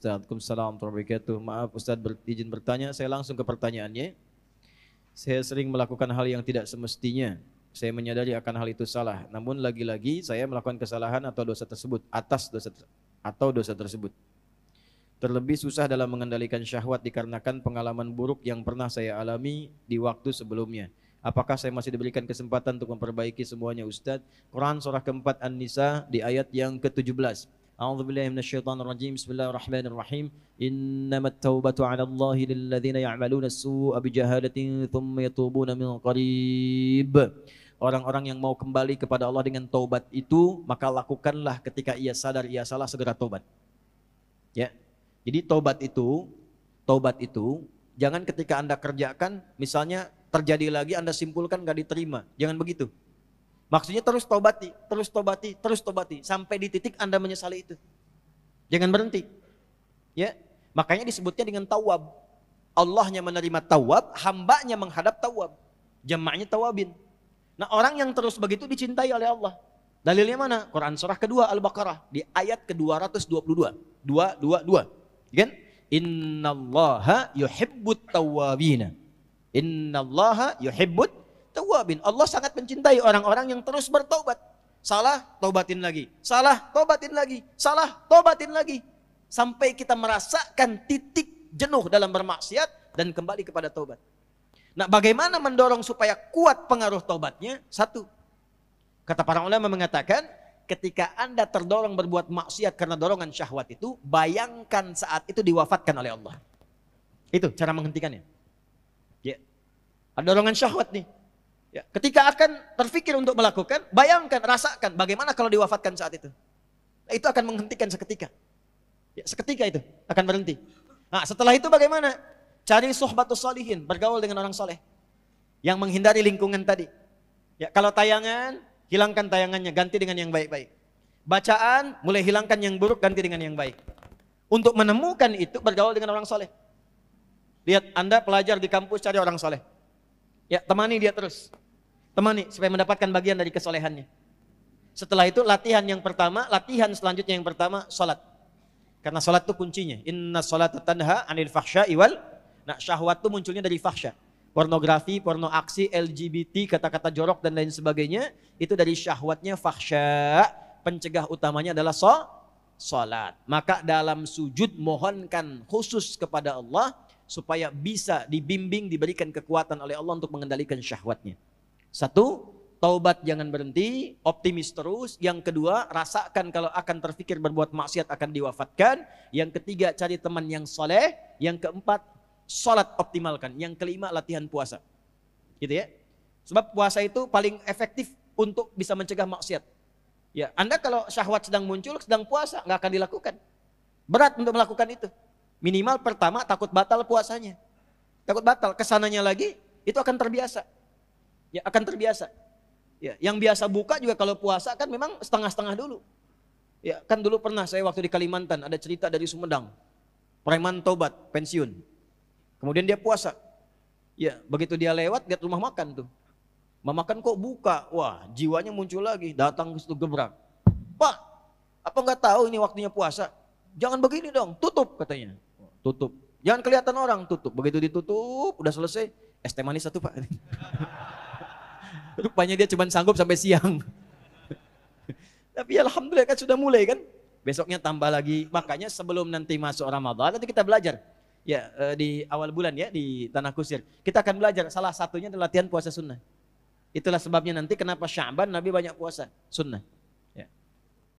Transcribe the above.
Ustaz. Waalaikumsalam warahmatullahi wabarakatuh. Maaf Ustaz, izin bertanya, saya langsung ke pertanyaannya. Saya sering melakukan hal yang tidak semestinya. Saya menyadari akan hal itu salah. Namun lagi-lagi saya melakukan kesalahan atau dosa tersebut dosa tersebut. Terlebih susah dalam mengendalikan syahwat dikarenakan pengalaman buruk yang pernah saya alami di waktu sebelumnya. Apakah saya masih diberikan kesempatan untuk memperbaiki semuanya Ustaz? Quran surah keempat An-Nisa di ayat yang ke-17. A'udzubillahi minasyaitonirrajim. Bismillahirrahmanirrahim. Innamat taubatu 'ala Allahi lilladzina ya'maluna as-su'a bijahalatin tsumma yatubuna min qarib. Orang-orang yang mau kembali kepada Allah dengan taubat itu, maka lakukanlah ketika ia sadar ia salah, segera taubat. Ya. Jadi taubat itu jangan ketika Anda kerjakan, misalnya terjadi lagi Anda simpulkan enggak diterima. Jangan begitu. Maksudnya terus taubati sampai di titik Anda menyesali itu. Jangan berhenti. Ya. Makanya disebutnya dengan tawab. Allahnya menerima tawab, hambanya menghadap tawab. Jamaknya tawabin. Nah, orang yang terus begitu dicintai oleh Allah. Dalilnya mana? Quran surah kedua Al-Baqarah di ayat ke-222. 222. Kan? Innallaha yuhibbut tawwabin. Innallaha yuhibbut tawwabin. Allah sangat mencintai orang-orang yang terus bertaubat. Salah, taubatin lagi. Salah, taubatin lagi. Salah, taubatin lagi. Sampai kita merasakan titik jenuh dalam bermaksiat dan kembali kepada taubat. Nah, bagaimana mendorong supaya kuat pengaruh taubatnya? Satu, kata para ulama mengatakan, ketika Anda terdorong berbuat maksiat karena dorongan syahwat itu, bayangkan saat itu diwafatkan oleh Allah. Itu cara menghentikannya. Ya. Ada dorongan syahwat nih. Ya. Ketika akan terfikir untuk melakukan, bayangkan, rasakan bagaimana kalau diwafatkan saat itu. Nah, itu akan menghentikan seketika. Ya, seketika itu akan berhenti. Nah, setelah itu bagaimana? Cari suhbatus sholihin, bergaul dengan orang soleh yang menghindari lingkungan tadi. Ya, kalau tayangan, hilangkan tayangannya, ganti dengan yang baik-baik. Bacaan, mulai hilangkan yang buruk, ganti dengan yang baik. Untuk menemukan itu, bergaul dengan orang soleh. Lihat, Anda pelajar di kampus, cari orang soleh. Ya, temani dia terus. Temani, supaya mendapatkan bagian dari kesolehannya. Setelah itu, latihan selanjutnya yang pertama, salat. Karena salat itu kuncinya. Inna salata tanha anil fahsya'i wal. Nah, syahwat itu munculnya dari fahsya. Pornografi, porno aksi, LGBT, kata-kata jorok dan lain sebagainya. Itu dari syahwatnya fahsya. Pencegah utamanya adalah salat. Maka dalam sujud mohonkan khusus kepada Allah supaya bisa dibimbing, diberikan kekuatan oleh Allah untuk mengendalikan syahwatnya. Satu, taubat jangan berhenti, optimis terus. Yang kedua, rasakan kalau akan terfikir berbuat maksiat akan diwafatkan. Yang ketiga, cari teman yang soleh. Yang keempat, salat optimalkan. Yang kelima, latihan puasa. Gitu ya. Sebab puasa itu paling efektif untuk bisa mencegah maksiat. Ya, Anda kalau syahwat sedang muncul, sedang puasa, nggak akan dilakukan. Berat untuk melakukan itu. Minimal pertama takut batal puasanya. Takut batal, kesananya lagi itu akan terbiasa. Ya, akan terbiasa. Ya, yang biasa buka juga kalau puasa kan memang setengah-setengah dulu. Ya, kan dulu pernah saya waktu di Kalimantan ada cerita dari Sumedang. Preman tobat, pensiun. Kemudian dia puasa. Ya, begitu dia lewat, lihat rumah makan tuh. Rumah makan kok buka. Wah, jiwanya muncul lagi, datang ke situ gebrak. Pak, apa enggak tahu ini waktunya puasa? Jangan begini dong, tutup katanya. Tutup. Jangan kelihatan orang, tutup. Begitu ditutup, udah selesai, es teh manis satu, Pak. Rupanya dia cuma sanggup sampai siang. Tapi alhamdulillah kan sudah mulai kan. Besoknya tambah lagi. Makanya sebelum nanti masuk Ramadan, nanti kita belajar. Ya, di awal bulan ya di Tanah Kusir. Kita akan belajar salah satunya adalah latihan puasa sunnah. Itulah sebabnya nanti kenapa Sya'ban Nabi banyak puasa sunnah.